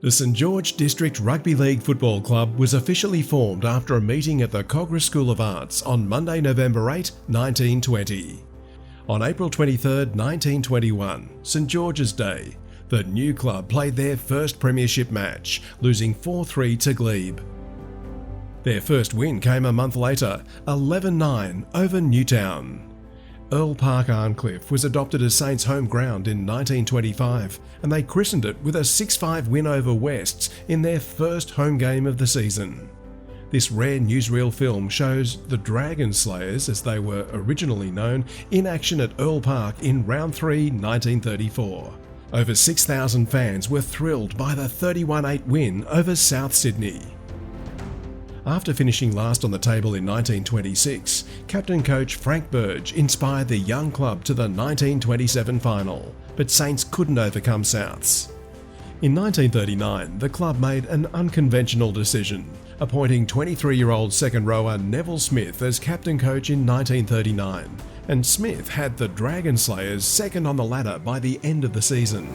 The St George District Rugby League Football Club was officially formed after a meeting at the Kogarah School of Arts on Monday, November 8, 1920. On April 23, 1921, St George's Day, the new club played their first premiership match, losing 4-3 to Glebe. Their first win came a month later, 11-9 over Newtown. Earl Park Arncliffe was adopted as Saints' home ground in 1925, and they christened it with a 6-5 win over Wests in their first home game of the season. This rare newsreel film shows the Dragon Slayers, as they were originally known, in action at Earl Park in Round 3, 1934. Over 6,000 fans were thrilled by the 31-8 win over South Sydney. After finishing last on the table in 1926, captain coach Frank Burge inspired the young club to the 1927 final, but Saints couldn't overcome Souths. In 1939, the club made an unconventional decision, appointing 23-year-old second rower Neville Smith as captain coach in 1939, and Smith had the Dragon Slayers second on the ladder by the end of the season.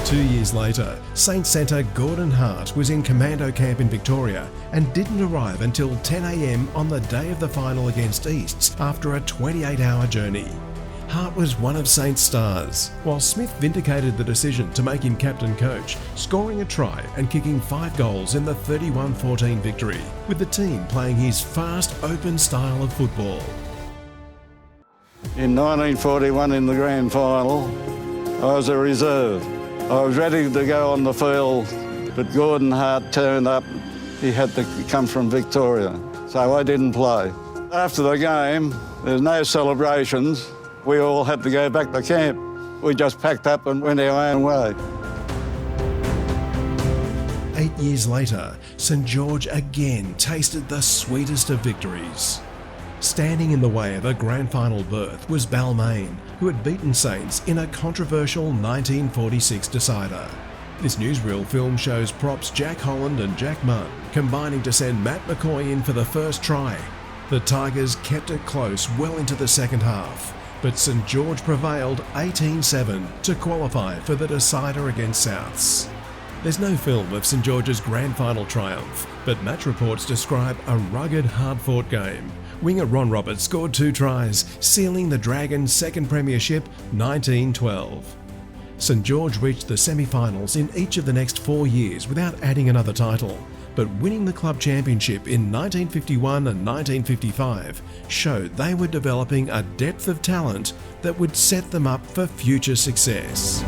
Two years later, Saints centre Gordon Hart was in commando camp in Victoria and didn't arrive until 10 a.m. on the day of the final against Easts after a 28-hour journey. Hart was one of Saints' stars, while Smith vindicated the decision to make him captain coach, scoring a try and kicking 5 goals in the 31-14 victory, with the team playing his fast, open style of football. In 1941 in the grand final, I was a reserve. I was ready to go on the field, but Gordon Hart turned up. He had to come from Victoria, so I didn't play. After the game, there's no celebrations. We all had to go back to camp. We just packed up and went our own way. 8 years later, St George again tasted the sweetest of victories. Standing in the way of a grand final berth was Balmain, who had beaten Saints in a controversial 1946 decider. This newsreel film shows props Jack Holland and Jack Munn combining to send Matt McCoy in for the first try. The Tigers kept it close well into the second half, but St George prevailed 18-7 to qualify for the decider against Souths. There's no film of St George's grand final triumph, but match reports describe a rugged, hard-fought game. Winger Ron Roberts scored 2 tries, sealing the Dragons' second premiership 1912. St George reached the semi-finals in each of the next 4 years without adding another title, but winning the club championship in 1951 and 1955 showed they were developing a depth of talent that would set them up for future success.